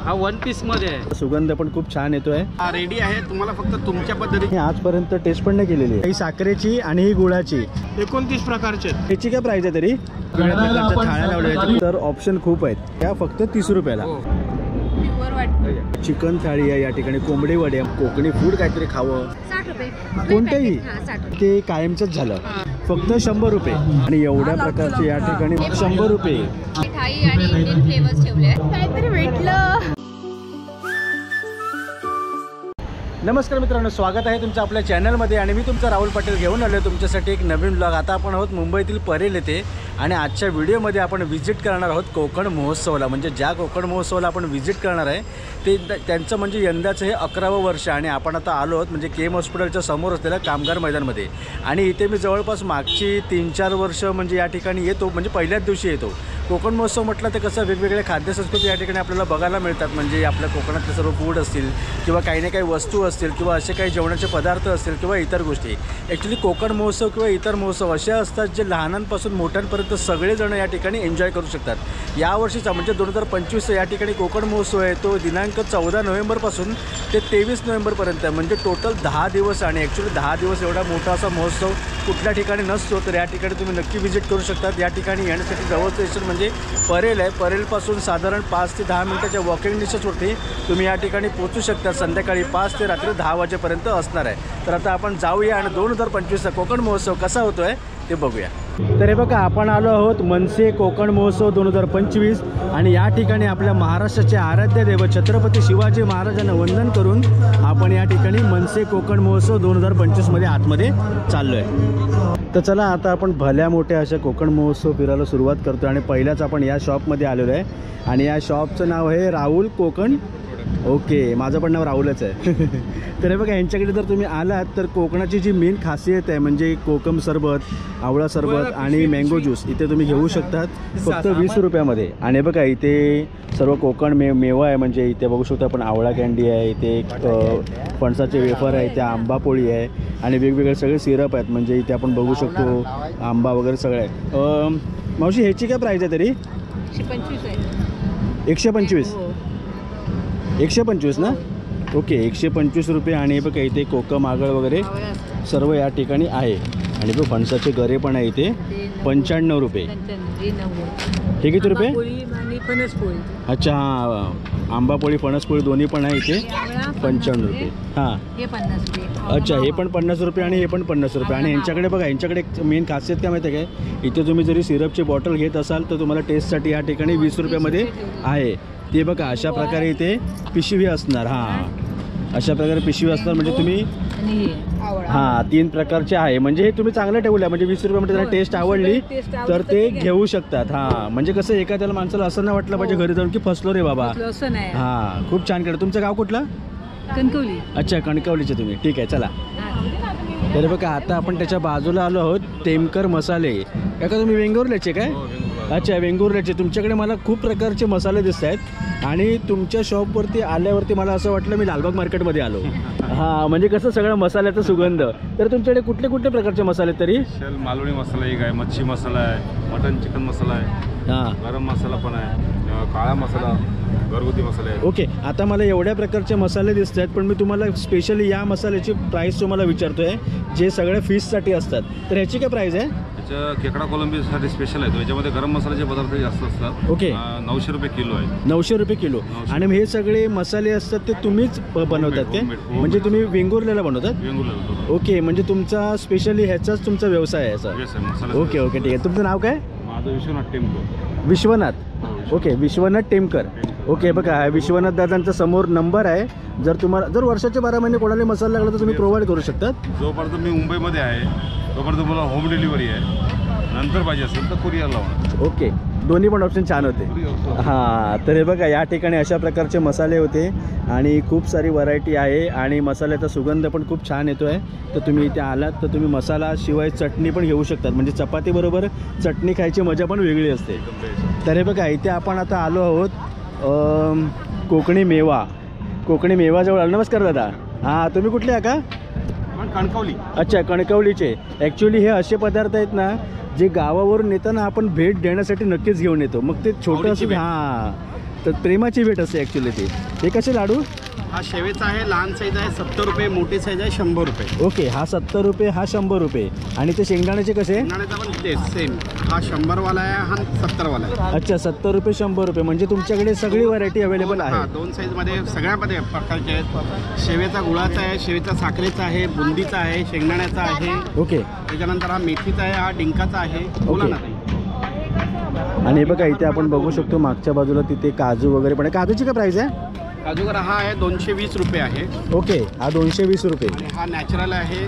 हा 1 पीस मध्ये आहे. सुगंध पण खूप छान येतोय. हा रेडी आहे, तुम्हाला फक्त तुमच्या पद्धतीने. आजपर्यंत टेस्ट पण नाही केलेली आहे. ही साखरेची आणि ही गुळाची 29 प्रकारचे. याची काय प्राइस आहे तरी? थाळ्या लावल्या तर ऑप्शन खूप आहेत. त्या फक्त 30 रुपयाला. चिकन थाळी आहे या ठिकाणी, कोंबडी वडे, कोकणी फूड काहीतरी खावं 60 रुपये कोणतंही ते कायमचंच झालं. फक्त 100 रुपये. आणि एवढ्या प्रकारचे या ठिकाणी 100 रुपये. मिठाई आणि इंडियन फ्लेवर्स ठेवले आहेत. काहीतरी भेटलं. नमस्कार मित्रांनो, स्वागत आहे तुमचं आपल्या चॅनलमध्ये. आणि मी तुमचा राहुल पाटील घेऊन आलो तुमच्यासाठी एक नवीन ब्लॉग. आता आपण आहोत मुंबईतील परेल येथे आणि आजच्या व्हिडिओमध्ये आपण व्हिजिट करणार आहोत कोकण महोत्सवाला. म्हणजे ज्या कोकण महोत्सवाला आपण व्हिजिट करणार आहे ते त्यांचं म्हणजे यंदाचं हे 11वं वर्ष. आणि आपण आता आलो आहोत म्हणजे केम हॉस्पिटलच्या समोर असलेल्या कामगार मैदानमध्ये. आणि इथे मी जवळपास मागची 3-4 वर्ष म्हणजे या ठिकाणी येतो, म्हणजे पहिल्याच दिवशी येतो. कोकण महोत्सव म्हटलं तर कसं वेगवेगळे खाद्यसंस्कृती या ठिकाणी आपल्याला बघायला मिळतात. म्हणजे आपल्या कोकणातले सर्व फूड असतील किंवा काही ना काही वस्तू असतील किंवा असे काही जेवणाचे पदार्थ असतील किंवा इतर गोष्टी. ॲक्च्युली कोकण महोत्सव किंवा इतर महोत्सव असे असतात जे लहानांपासून मोठ्यांपर्यंत सगळेजण या ठिकाणी एन्जॉय करू शकतात. यावर्षीचा म्हणजे 2025 या ठिकाणी कोकण महोत्सव आहे तो दिनांक 14 नोव्हेंबरपासून ते 23 नोव्हेंबरपर्यंत, म्हणजे टोटल 10 दिवस. आणि ॲक्च्युली 10 दिवस एवढा मोठा असा महोत्सव कुठल्या ठिकाणी नसतो. तर या ठिकाणी तुम्ही नक्की व्हिजिट करू शकतात. या ठिकाणी येण्यासाठी जवळचं स्टेशन म्हणजे परेल आहे. परेलपासून साधारण 5 ते 10 मिनिटाच्या वॉकिंग डिस्टन्सवरती तुम्ही या ठिकाणी पोहोचू शकता. संध्याकाळी 5 ते रात्री 10 वाजेपर्यंत असणार आहे. तर आता आपण जाऊया आणि 2025चा कोकण महोत्सव कसा होतो आहे ते बघूया. तर हे बघा, आपण आलो आहोत मनसे कोकण महोत्सव 2025. आणि या ठिकाणी आपल्या महाराष्ट्राचे आराध्य दैवत छत्रपती शिवाजी महाराजांना वंदन करून आपण या ठिकाणी मनसे कोकण महोत्सव 2025मध्ये आतमध्ये चाललो आहे. तर चला आता आपण भल्या मोठ्या अशा कोकण महोत्सव फिरायला सुरुवात करतो. आणि पहिल्याच आपण या शॉपमध्ये आलेलो आहे आणि या शॉपचं नाव आहे राहुल कोकण. ओके, माझं पण नाव राहुलच आहे. तर हे बघा, यांच्याकडे जर तुम्ही आलात तर कोकणाची जी मेन खासियत आहे म्हणजे कोकम सरबत, आवळा सरबत आणि मँगो ज्यूस इथे तुम्ही घेऊ शकतात फक्त 20 रुपयामध्ये. आणि बघा इथे सर्व कोकण मेवा आहे. म्हणजे इथे बघू शकतो आपण आवळा कँडी आहे, इथे फणसाचे वेफर आहे, इथे आंबा पोळी आहे आणि वेगवेगळे सगळे सिरप आहेत. म्हणजे इथे आपण बघू शकतो आंबा वगैरे सगळं आहे. मावशी ह्याची काय प्राईस आहे तरी? 125 आहे. 125 125 ना? ओके, 125 रुपये. आणि बघा इथे कोकम आगळ वगैरे सर्व या ठिकाणी आहे. आणि बघ फणसाचे गरे पण आहे इथे 95 रुपये. हे किती रुपये? अच्छा, हां, आंबापोळी फणसपोळी दोन्ही पण आहे इथे 95 रुपये. हां, अच्छा, हे पण 50 रुपये आणि हे पण 50 रुपये. आणि यांच्याकडे बघा, यांच्याकडे एक मेन खासियत काय माहिती आहे काय? इथे तुम्ही जरी सिरपची बॉटल घेत असाल तर तुम्हाला टेस्टसाठी या ठिकाणी 20 रुपयामध्ये आहे. ते बघा अशा प्रकारे इथे पिशवी असणार. हां, अशा प्रकारे पिशवी असणार. म्हणजे तुम्ही हां 3 प्रकारचे आहे. म्हणजे हे तुम्ही चांगलं ठेवलं आहे. म्हणजे 20 रुपयामध्ये त्याला टेस्ट आवडली तर ते घेऊ शकतात. हां, म्हणजे कसं एखाद्याला माणसाला असं नाही वाटलं पाहिजे घरी जाऊन की फसलो रे बाबा. हां, खूप छान केलं. तुमचं गाव कुठलं? कणकवली. अच्छा, कणकवलीचे तुम्ही. ठीक आहे, चला. तर बघा आता आपण त्याच्या बाजूला आलो आहोत. टेमकर मसाले. का तुम्ही वेंगुर्ल्याचे काय? अच्छा, वेंगुर्ल्याचे. तुमच्याकडे मला खूप प्रकारचे मसाले दिसत आहेत. आणि तुमच्या शॉपवरती आल्यावरती मला असं वाटलं मी लालबाग मार्केटमध्ये आलो. हां, म्हणजे कसं सगळं मसाल्याचा सुगंध. तर तुमच्याकडे कुठले कुठले प्रकारचे मसाले तरी? मालवणी मसाला एक आहे, मच्छी मसाला आहे, मटन चिकन मसाला आहे, हां, गरम मसाला पण आहे, काळा मसाला, घरगुती मसाला आहे. ओके, आता मला एवढ्या प्रकारचे मसाले दिसत आहेत पण मी तुम्हाला स्पेशली या मसाल्याची प्राईस तुम्हाला विचारतो आहे जे सगळ्या फिशसाठी असतात. तर ह्याची काय प्राईस आहे? त्याच्या खेकडा कोलंबीसाठी स्पेशल आहे. याच्यामध्ये गरम मसाल्याचे पदार्थ जास्त असतात. ओके, 900 रुपये किलो आहे. 900 रुपये किलो. आणि हे सगळे मसाले असतात ते तुम्हीच बनवतात काय? म्हणजे तुम्ही वेंगुर्ल्याला बनवतात? वेंगुर्ला. ओके, म्हणजे तुमचा स्पेशली ह्याचाच तुमचा व्यवसाय आहे याचा? ओके ओके, ठीक आहे. तुमचं नाव काय? माझं विश्वनाथ टेमकर. विश्वनाथ. ओके, विश्वनाथ टेमकर. ओके, बघा विश्वनाथ दादांचा समोर नंबर आहे. जर वर्षाचे 12 महिने कोणाला मसाला लागला तर तुम्ही प्रोव्हाइड करू शकतात. जोपर्यंत मी मुंबईमध्ये आहे तोपर्यंत मला होम डिलिव्हरी आहे. नंतर पाहिजे असेल तर कुरिअर लावणार. ओके, दोन्ही पण ऑप्शन छान होते. हां, तर हे बघा या ठिकाणी अशा प्रकारचे मसाले होते आणि खूप सारी व्हरायटी आहे. आणि मसाल्याचा सुगंध पण खूप छान येतो आहे. तर तुम्ही इथे आलात तर तुम्ही मसाला शिवाय चटणी पण घेऊ शकतात. म्हणजे चपातीबरोबर चटणी खायची मजा पण वेगळी असते. तर हे बघा इथे आपण आता आलो आहोत कोकणी मेवा. कोकणी मेवाजवळ. नमस्कार दादा. हां, तुम्ही कुठले आहे का? कणकवली. अच्छा, कणकवलीचे. ॲक्च्युली हे असे पदार्थ आहेत ना जे गावावरून येताना आपण भेट देण्यासाठी नक्कीच घेऊन येतो. मग ते छोटंसं हां तर प्रेमाची भेट असते ॲक्च्युली ती. हे कसे लाडू? हा शेवेचा आहे, लहान साईज आहे 70 रुपये, मोठी साईज आहे 100 रुपये. ओके, हा 70 रुपये, हा 100 रुपये. आणि ते शेंगदाण्याचे कसे? शेंगदाण्याचा पण तेच सेम. हा 100 वाला आहे, हा 70 वाला आहे. अच्छा, 70 रुपये 100 रुपये. म्हणजे तुमच्याकडे सगळी व्हरायटी अवेलेबल आहे. हा, 2 साईजमध्ये सगळ्यामध्ये प्रकारचे आहेत. शेवेचा गुळाचा आहे, शेवेचा साखरेचा आहे, बुंदीचा आहे, शेंगदाण्याचा आहे. ओके. त्याच्यानंतर हा मेथीचा आहे, हा डिंकाचा आहे. बोला ना ताई. आणि बघा इथे आपण बघू शकतो मागच्या बाजूला तिथे काजू वगैरे पण आहे. काजूची काय प्राईस आहे? काजूगर हा आहे 220 रुपये आहे. ओके, हा 220 रुपये. हा नॅचरल आहे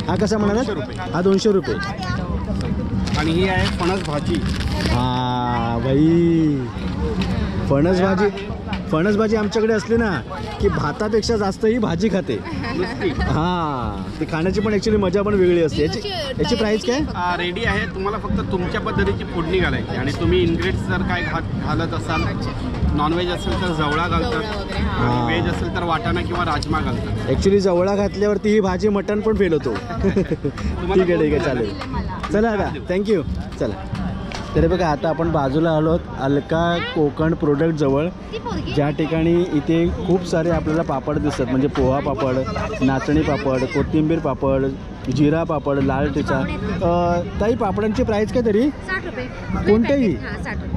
हा कसा म्हणाला? 200 रुपये. हा 200 रुपये. आणि ही आहे फणस भाजी. हा भाई, फणस भाजी. फणस भाजी आमच्याकडे असली ना की भातापेक्षा जास्त ही भाजी खाते. हा, ती खाण्याची पण ॲक्च्युली मजा पण वेगळी असते. याची प्राईस काय? रेडी आहे. तुम्हाला फक्त तुमच्या पद्धतीची फोडणी घालायची आणि तुम्ही इन्ग्रेडियंट्स जर काय घालत असाल, नॉनव्हेज असेल तर जवळा घालतात, व्हेज असेल तर वाटाणा किंवा राजमा घालतात. ॲक्च्युली जवळा घातल्यावरती ही भाजी मटण पण फेल होतो. ठीक आहे चालेल. चला आता, थँक्यू. चला. तर बघा आता आपण बाजूला आलो आहोत अलका कोकण प्रोडक्ट जवळ, ज्या ठिकाणी इथे खूप सारे आपल्याला पापड दिसतात. म्हणजे पोहा पापड, नाचणी पापड, कोथिंबीर पापड, जिरा पापड, लाल ठेचा. ताई, पापडांची प्राईस काय तरी? 60 रुपये. कोणतेही?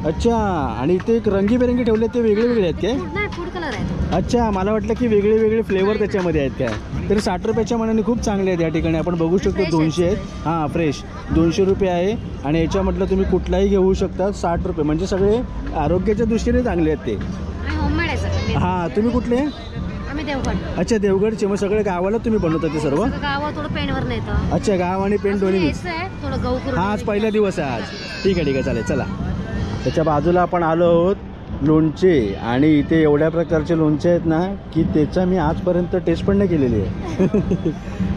अच्छा. आणि इथे एक रंगीबेरंगी ठेवले, ते वेगळे वेगळे आहेत काय? फूड कलर आहे. अच्छा, मला वाटलं की वेगळे वेगळे फ्लेवर त्याच्यामध्ये आहेत काय. तरी 60 रुपयाच्या मनाने खूप चांगले आहेत. या ठिकाणी आपण बघू शकतो 200 आहेत. हां, फ्रेश 200 रुपये आहे. आणि याच्यामधलं तुम्ही कुठलाही घेऊ शकता. 60 रुपये म्हणजे सगळे आरोग्याच्या दृष्टीने चांगले आहेत ते. होममेड आहे सगळं. हां, तुम्ही कुठले? आम्ही देवगड. अच्छा, देवगडचे. मग सगळे गावाला तुम्ही बनवता ते सर्व? गावात थोडं पेंटवर नाही तर. अच्छा, गाव आणि पेंट दोन्ही मिक्स. थोडं गहू करून. हा, आज पहिला दिवस आहे आज. ठीक आहे चालेल. चला. त्याच्या बाजूला आपण आलो आहोत लोणचे. आणि इथे एवढ्या प्रकारचे लोणचे आहेत ना की त्याचा मी आजपर्यंत टेस्ट पण नाही केलेली आहे.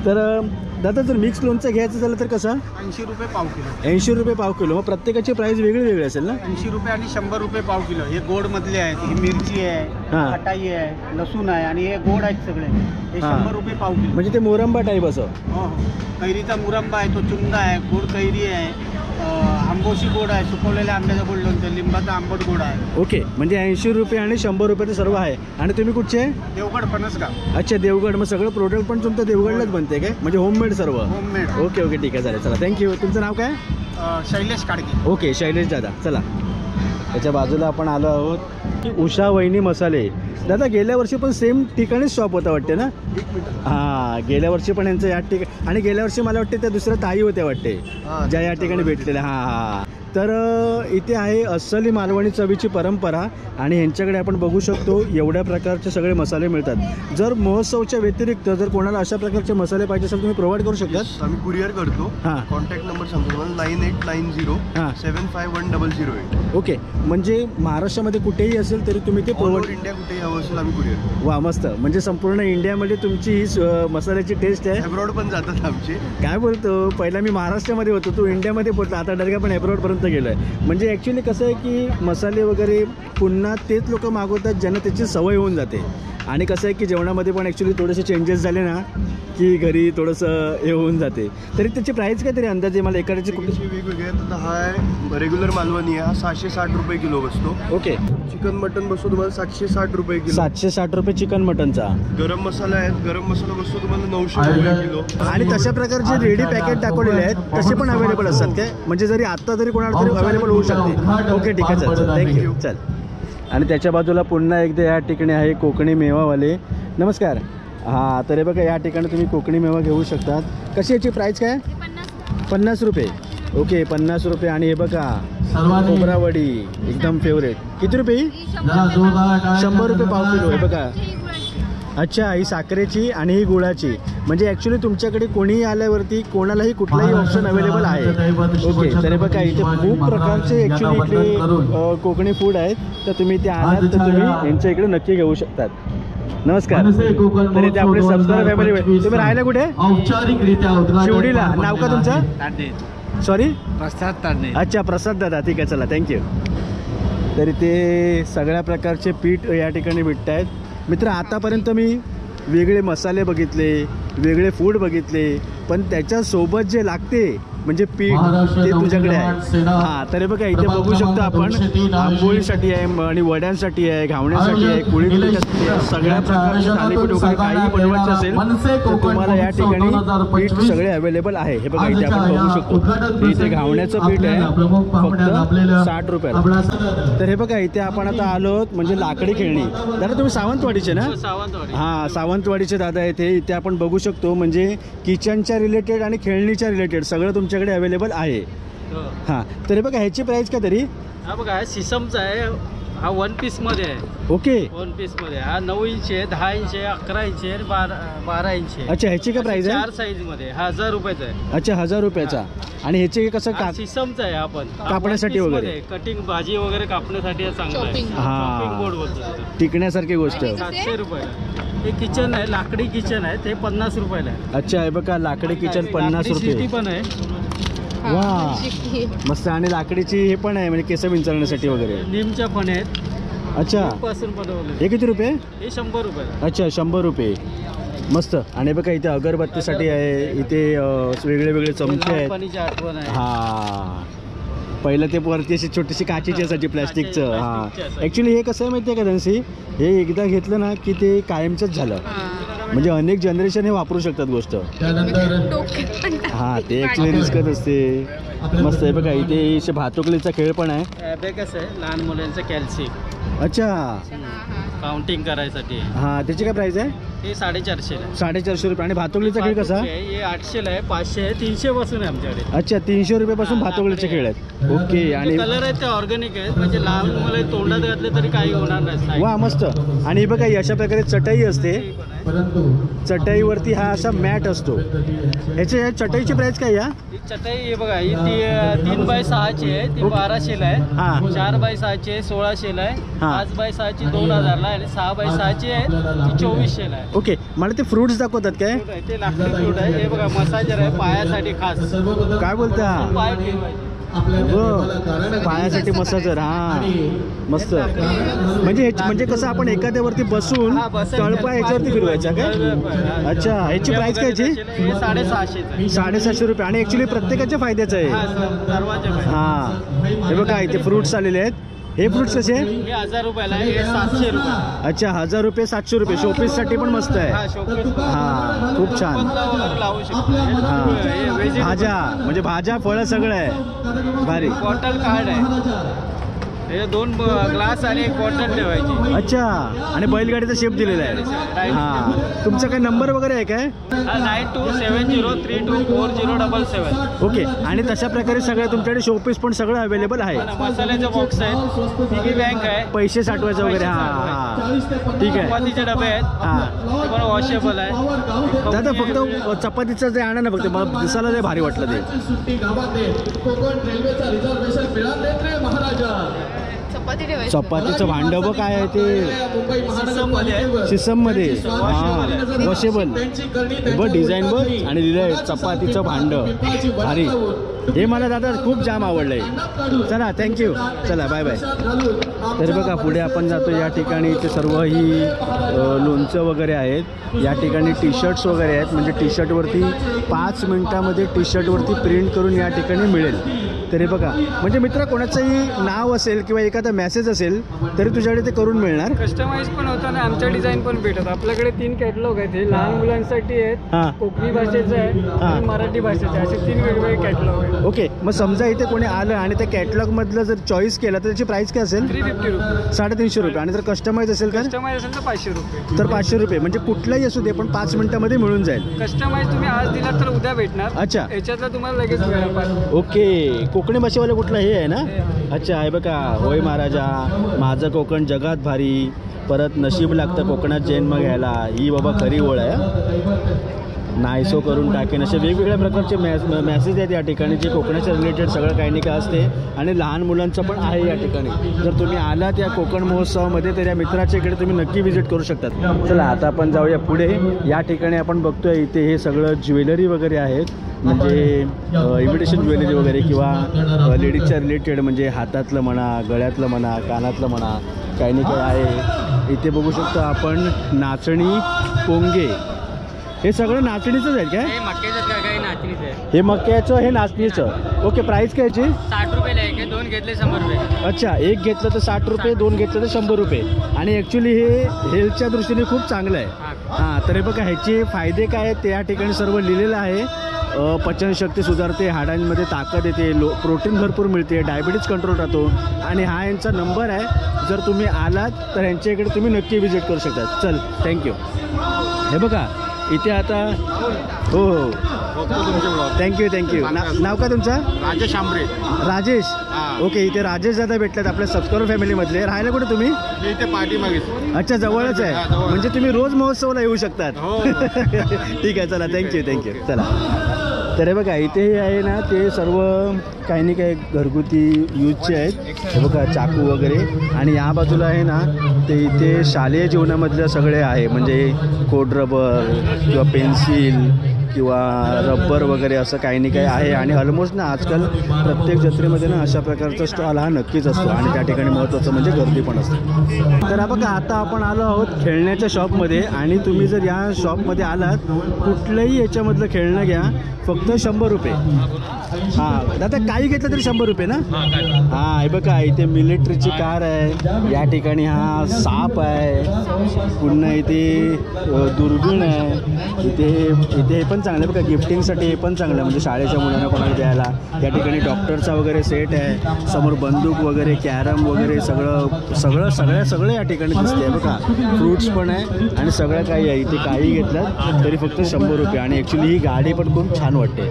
तर दादा, जर मिक्स लोणचं घ्यायचं झालं तर कसं? 80 रुपये पाव किलो. 80 रुपये पाव किलो. मग प्रत्येकाची प्राईस वेगळी वेगळी असेल ना? 80 रुपये आणि 100 रुपये पाव किलो. हे गोड मधले आहेत. ही मिरची आहे, हां. खटाई आहे, लसूण आहे आणि हे गोड आहेत सगळे. हे हां. 100 रुपये पाव किलो. म्हणजे ते मोरंबा टाईप असं? हो. कैरीचा मुरंबा आहे, तो चुंदा आहे, गोड कैरी आहे, आंबोशी गोड आहे, सुकवलेल्या आंब्याचं गोड लोणचं, लिंबाचा आंबट गोड आहे. ओके, म्हणजे 80 रुपये आणि 100 रुपये ते सर्व आहे. आणि तुम्ही कुठचे? देवगड फणसगाव. अच्छा, देवगड. मग सगळं प्रोडक्ट पण तुमचं देवगडलाच बनते काय? म्हणजे होममेड सर्व? होममेड. ओके ठीक आहे चालेल. चला, थँक्यू. तुमचं नाव काय? शैलेश काडगे. ओके, शैलेश दादा. चला. त्याच्या बाजूला आपण आलो आहोत की उषा वहिनी मसाले. दादा, गेल्या वर्षी पण सेम ठिकाणीच शॉप होता वाटते ना? हां, गेल्या वर्षी पण यांचं या ठिकाणी. आणि गेल्या वर्षी मला वाटते त्या दुसऱ्या ताई होत्या वाटते ज्या या ठिकाणी भेटलेल्या. हां. तर इथे आहे अस्सली मालवणी चवीची परंपरा. आणि ह्यांच्याकडे आपण बघू शकतो एवढ्या प्रकारचे सगळे मसाले मिळतात. जर महोत्सवच्या व्यतिरिक्त जर कोणाला अशा प्रकारचे मसाले पाहिजे असेल तुम्ही प्रोव्हाइड करू शकतात? आम्ही कुरिअर करतो. हां. कॉन्टॅक्ट नंबर सांगतो तुम्हाला 9890 हां. 751008. ओके, म्हणजे महाराष्ट्रामध्ये कुठेही असेल तरी तुम्ही ते ऑल ओव्हर प्रोव्हाइड. इंडिया कुठेही हवं असेल आम्ही कुरिअर करतो. वा, मस्त. म्हणजे संपूर्ण इंडियामध्ये तुमची ही मसाल्याची टेस्ट आहे. अब्रॉड पण जातात आमचे. काय बोलतो, पहिला मी महाराष्ट्रामध्ये होतो, तू इंडियामध्ये पोहोचला, आता डरगा पण अब्रॉडपर्यंत गेलो आहे. म्हणजे ॲक्च्युली कसं आहे की मसाले वगैरे पुन्हा तेच लोक मागवतात ज्यांना त्याची सवय होऊन जाते. आणि कसं आहे की जेवणामध्ये पण ॲक्च्युली थोडेसे चेंजेस झाले ना की घरी थोडंसं हे होऊन जाते. तरी त्याची प्राईस काय तरी अंदाजे मला एखाद्याची कुठे? वेगवेगळे आहेत. आता हा आहे रेग्युलर मालवणी आहे, हा 760 रुपये किलो बसतो. ओके. चिकन मटन बसतो तुम्हाला 760 रुपये किलो. 760 रुपये चिकन मटनचा. गरम मसाला आहे, गरम मसाला बसतो तुम्हाला 900 रुपये किलो. आणि तशा प्रकारचे रेडी पॅकेट दाखवलेले आहेत तसे पण अवेलेबल असतात काय? म्हणजे जरी आत्ता जरी कोणाला तरी अवेलेबल होऊ शकते. ओके, ठीक आहे. चल, थँक्यू. चल. आणि त्याच्या बाजूला पुन्हा एकदा या ठिकाणी आहे कोकणी मेवावाले. नमस्कार. हां, तर हे बघा या ठिकाणी तुम्ही कोकणी मेवा घेऊ शकतात. कशी याची प्राईस काय? 50 रुपये. ओके, 50 रुपये. आणि हे बघा खोबरावडी एकदम फेवरेट. किती रुपये? 100 रुपये पाव किलो. हे बघा. अच्छा, ही साखरेची आणि ही गुळाची. म्हणजे ॲक्च्युली तुमच्याकडे कोणीही आल्यावरती कोणालाही कुठलाही ऑप्शन अवेलेबल आहे. ओके, तर हे बघा इथे खूप प्रकारचे ॲक्च्युली इकडे कोकणी फूड आहेत. तर तुम्ही इथे आलात तर तुम्ही यांच्या इकडे नक्की घेऊ शकतात. नमस्कार. तर इथे आपले सबस्क्राईबर फॅमिली. तुम्ही राहायला कुठे? शिवडीला. नाव का तुमचं? सॉरी? प्रसाद तांडे. अच्छा, प्रसाद दादा. ठीक आहे, चला, थँक्यू. तर इथे सगळ्या प्रकारचे पीठ या ठिकाणी भेटत आहेत. मित्र, आतापर्यंत मी वेगळे मसाले बघितले, वेगळे फूड बघितले, पण त्याच्यासोबत जे लागते म्हणजे पीठ ते तुझ्याकडे आहे. हां, तर बघा इथे बघू शकतो आपण आंबोळीसाठी आहे आणि वड्यांसाठी आहे, घावण्यासाठी आहे, कुळीसाठी आहे, सगळ्या प्रकारचे थालीपीठ वगैरे काही बनवायचं असेल तर तुम्हाला या ठिकाणी पीठ सगळे अवेलेबल आहे. हे बघा इथे आपण बघू शकतो इथे घावण्याचं पीठ आहे फक्त 60 रुपयाला. तर हे बघा इथे आपण आता आलो म्हणजे लाकडी खेळणी. दादा तुम्ही सावंतवाडीचे ना? हां, सावंतवाडीचे दादा इथे आपण बघू शकतो म्हणजे किचनच्या रिलेटेड आणि खेळणीच्या रिलेटेड सगळं तुमच्याकडे अवेलेबल आहे. हां, तर हे बघा ह्याची प्राईस काय तरी? हा बघा सिसमचा आहे, हा 1 पीस मध्ये आहे. ओके, 1 पीस मध्ये हा 9 इंच आहे, 10 इंच आहे, 11 इंच आहे, 12 इंच आहे. अच्छा, ह्याची काय प्राईस आहे? 4 साईज मध्ये हा 1000 रुपयाचा आहे. अच्छा, 1000 रुपयाचा. आणि ह्याचे कसं हा सिसमचा आहे. आपण कापण्यासाठी वगैरे? कटिंग भाजी वगैरे कापण्यासाठी हा चांगला आहे. हां, बोर्ड बोलतो टिकण्यासारखी गोष्ट. 700 रुपयाला. हे किचन आहे, लाकडी किचन आहे, ते 50 रुपयाला आहे. अच्छा, हे बघा लाकडी किचन 50 रुपये. सिटी पण आहे. वा, मस्त. आणि लाकडीची हे पण आहे म्हणजे केस विंचरण्यासाठी वगैरे. निमच्या पण आहेत. अच्छा, पासून बनवले. हे किती रुपये? हे 100 रुपये. अच्छा, 100 रुपये. मस्त. आणि बघा इथे अगरबत्तीसाठी आहे, इथे वेगळे वेगळे चमचे आहेत. लहानपणीची आठवण आहे. हां, पहिलं ते वरती अशी छोटीशी काचेची असायची प्लॅस्टिकचं. हां, ॲक्च्युली हे कसं आहे माहिती आहे का धनसी, हे एकदा घेतलं ना की ते कायमचंच झालं म्हणजे अनेक जनरेशन हे वापरू शकतात गोष्ट. हां, ते ॲक्च्युली रिस्कच असते. मस्त आहे बघा इथे असे भातुकलीचा खेळ पण आहे. ॲबॅकस आहे लहान मुलांचं कॅल्शियम. अच्छा, काउंटिंग करायसाठी. हां, त्याची काय प्राईस आहे? हे 450 ला. 450 रुपये. आणि भातुकलीचा खेळ कसा? हे 800 ला आहे, 500 आहे, 300 पासून आहे आमच्याकडे. अच्छा, 300 रुपयापासून भातुकलीचे खेळ आहेत. ओके. आणि कलर आहेत ते ऑर्गॅनिक आहेत म्हणजे लहान मुलं तोंडात घातले तरी काही होणार नाही. वा, मस्त. आणि हे बघा अशा प्रकारे चटई असते, चटईवरती हा असा मॅट असतो. ह्याच्या चटईची प्राईस काय? या चटई हे बघा ही 3x6ची आहे, ती 1200 ला आहे. हां, 4x6ची आहे 1600 ला आहे. 5x6ची 2000 ला आहे आणि 6x6ची आहे ती 2400 ला आहे. ओके. मला ते फ्रुट्स दाखवतात काय? ते लाकडी फ्रूट आहे. हे बघा मसाजर आहे पायासाठी खास. काय बोलता? पाय फिरवायचे. पायासाठी मसाजर. हां, मस्त. म्हणजे कसं आपण एखाद्यावरती बसून तळपाय याच्यावरती फिरवायचा काय? अच्छा, ह्याची प्राईस काय? 750 रुपये. आणि ॲक्च्युली प्रत्येकाच्या फायद्याचं आहे. हां, हे बघा इथे फ्रुट्स आलेले आहेत. हे फ्रुट्स कसे? हे 1000 रुपयाला आहे, हे 700 रुपये. अच्छा, 1000 रुपये 700 रुपये. शोपीससाठी पण मस्त आहे. हां, खूप छान. लावू शकतो. हां, भाज्या म्हणजे भाज्या फळं सगळं आहे. भारी. बॉटल कार्ड आहे. हे 2 ग्लास आणि 1 बॉटल ठेवायची. अच्छा, आणि बैलगाडीचा शेप दिलेला आहे. हां, तुमचा काय नंबर वगैरे आहे काय? 9270324077. ओके. आणि तशा प्रकारे सगळं तुमच्याकडे शोपीस पण सगळं अवेलेबल आहे. मसाल्याचा बॉक्स आहे, पिगी बँक आहे, पैसे साठवायचं वगैरे. हां हां, ठीक आहे. चपातीचे डबे आहेत. हां, ते पण वॉशेबल आहे. दादा फक्त चपातीचं जे आणा ना, फक्त मला दिसायला लय भारी वाटलं ते. चपातीचं भांडं बघ काय आहे ते सिसम मध्ये. हां, वॉशेबल. बघ डिझाईन बघ आणि लिहिलं आहे चपातीचं भांडं. भारी. हे मला दादा खूप जाम आवडलंय. चला, थँक्यू. चला, बाय बाय. तर बघा पुढे आपण जातो. या ठिकाणी इथे सर्व ही लोणचं वगैरे आहेत. या ठिकाणी टी शर्ट्स वगैरे आहेत म्हणजे टी शर्टवरती 5 मिनिटामध्ये टी शर्टवरती प्रिंट करून या ठिकाणी मिळेल. तर हे बघा म्हणजे मित्र कोणाचंही नाव असेल किंवा एखादा मेसेज असेल तरी तुझ्याकडे ते करून मिळणार. कस्टमाइज पण होतं आणि आमच्या डिझाईन पण भेटत. आपल्याकडे 3 कॅटलॉग आहेत. हे लहान मुलांसाठी आहेत, हां, कोकणी भाषेचं आहे आणि मराठी भाषेचं आहे. असे 3 वेगवेगळे कॅटलॉग आहेत. ओके. मग समजा इथे कोणी आलं आणि त्या कॅटलॉगमधलं जर चॉईस केला तर त्याची प्राईस काय असेल? 350 रुपये. 350 रुपये. आणि जर कस्टमाइज असेल तर? कस्टमाइज असेल तर 500 रुपये. तर 500 रुपये. म्हणजे कुठलाही असू दे पण 5 मिनिटामध्ये मिळून जाईल. कस्टमाइज तुम्ही आज दिला तर उद्या भेटणार. अच्छा, याच्यातलं तुम्हाला लगेच मिळणार. ओके. कोकणी भाषेवाले कुठला हे आहे ना? अच्छा, आहे बघा. होय महाराजा, माझं कोकण जगात भारी, परत नशीब लागतं कोकणात जन्म घ्यायला, ही बाबा खरी ओळ आहे. नाहीसो करून टाकेन. असे वेगवेगळ्या प्रकारचे मॅसेज आहेत या ठिकाणी जे कोकणाच्या रिलेटेड सगळं काही नाही का असते. आणि लहान मुलांचं पण आहे या ठिकाणी. जर तुम्ही आलात या कोकण महोत्सवामध्ये तर या मित्राच्या इकडे तुम्ही नक्की व्हिजिट करू शकतात. चला, आता आपण जाऊया पुढे. या ठिकाणी आपण बघतोय इथे हे सगळं ज्वेलरी वगैरे आहेत म्हणजे इमिटेशन ज्वेलरी वगैरे किंवा लेडीजच्या रिलेटेड म्हणजे हातातलं म्हणा, गळ्यातलं म्हणा, कानातलं म्हणा, काही नाही काय आहे. इथे बघू शकतो आपण नाचणी पोंगे. हे सगळं नाचणीचंच आहे काय? हे मक्याचं काही नाचणीचं आहे. हे मक्याचं हे नाचणीचं. ओके, प्राईस काय याची? 60 रुपयाला आहे. दोन घेतले 100 रुपये. अच्छा, एक घेतलं तर 60 रुपये, दोन घेतलं तर 100 रुपये. आणि ॲक्च्युली हे हेल्थच्या दृष्टीने खूप चांगलं आहे. हां, तर हे बघा ह्याचे फायदे काय आहेत ते या ठिकाणी सर्व लिहिलेलं आहे. पचनशक्ती सुधारते, हाडांमध्ये ताकद येते, प्रोटीन भरपूर मिळते, डायबिटीज कंट्रोल राहतो. आणि हा यांचा नंबर आहे, जर तुम्ही आलात तर यांच्या इकडे तुम्ही नक्की विजिट करू शकता. चल, थँक्यू. हे बघा इथे आता हो थँक्यू. नाव का तुमचं? राजेश आंबरे. राजेश. हां. ओके, इथे राजेश दादा भेटतात आपल्या सबस्क्रायबर फॅमिलीमधले. राहायला कुठे तुम्ही? मी इथे पार्टी मागितली. अच्छा, जवळच आहे. हां, जवळ. म्हणजे तुम्ही रोज महोत्सवाला येऊ शकतात. हो. ठीक आहे, चला, थँक्यू. चला, तर हे बघा इथे आहे ना, ते सर्व काही नाही काही घरगुती यूजचे आहेत. हे बघा चाकू वगैरे. आणि या बाजूला आहे ना, ते इथे शालेय जीवनामधलं सगळे आहे, म्हणजे कोड रबर किंवा पेन्सिल किंवा रबर वगैरे असं काही नाही काही आहे. आणि ऑलमोस्ट ना आजकाल प्रत्येक जत्रेमध्ये ना अशा प्रकारचा स्टॉल हा नक्कीच असतो. आणि त्या ठिकाणी महत्त्वाचं म्हणजे गर्दी पण असते. तर बघा आता आपण आलो आहोत खेळण्याच्या शॉपमध्ये. आणि तुम्ही जर या शॉपमध्ये आलात, कुठलंही याच्यामधलं खेळणं घ्या, फक्त 100 रुपये. हां दादा, काही घेतलं तरी 100 रुपये ना? हां, हे बघा इथे मिलिटरीची कार आहे, या ठिकाणी हा साप आहे, पुन्हा इथे दुर्बीण आहे, इथे हे पण चांगलं आहे बघा, गिफ्टिंगसाठी हे पण चांगलं आहे, म्हणजे शाळेच्या मुलांना कोणाला द्यायला. या ठिकाणी डॉक्टरचा वगैरे सेट आहे, समोर बंदूक वगैरे, कॅरम वगैरे सगळं या ठिकाणी दिसते. बघा फ्रूट्स पण आहे आणि सगळं काही आहे. इथे काही घेतलं तरी फक्त 100 रुपये. आणि ॲक्च्युली ही गाडी पण खूप छान वाटते.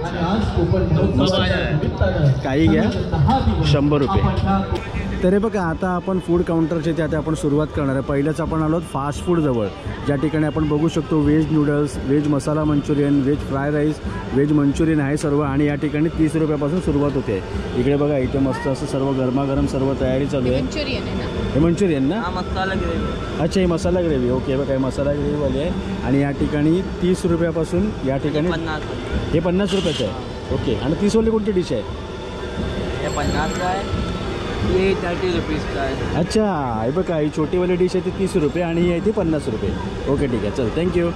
काही घ्या 100 रुपये. तर हे बघा आता आपण फूड काउंटरचे ते आता आपण सुरुवात करणार आहे. पहिलंच आपण आलो फास्ट फूड जवळ, ज्या ठिकाणी आपण बघू शकतो veg noodles, veg masala Manchurian, veg fry rice, veg Manchurian आहे सर्व. आणि या ठिकाणी 30 रुपयापासून सुरुवात होते. इकडे बघा इथे मस्त असं सर्व गरमागरम सर्व तयारी चालू आहे. हे मंचुरियन ना? मसाला ग्रेव्ही. अच्छा, ही मसाला ग्रेव्ही. ओके, बघा मसाला ग्रेव्हीवाली आहे. आणि या ठिकाणी 30 रुपयापासून या ठिकाणी 50. हे 50 रुपयाचं आहे. ओके, आणि 30 वाली कोणती डिश आहे? हे 50 का आहे, ये 30 रुपीजचा आहे. अच्छा, हे बघा ही छोटीवाली डिश आहे ती 30 रुपये आणि ही आहे ती 50 रुपये. ओके, ठीक आहे, चल, थँक्यू.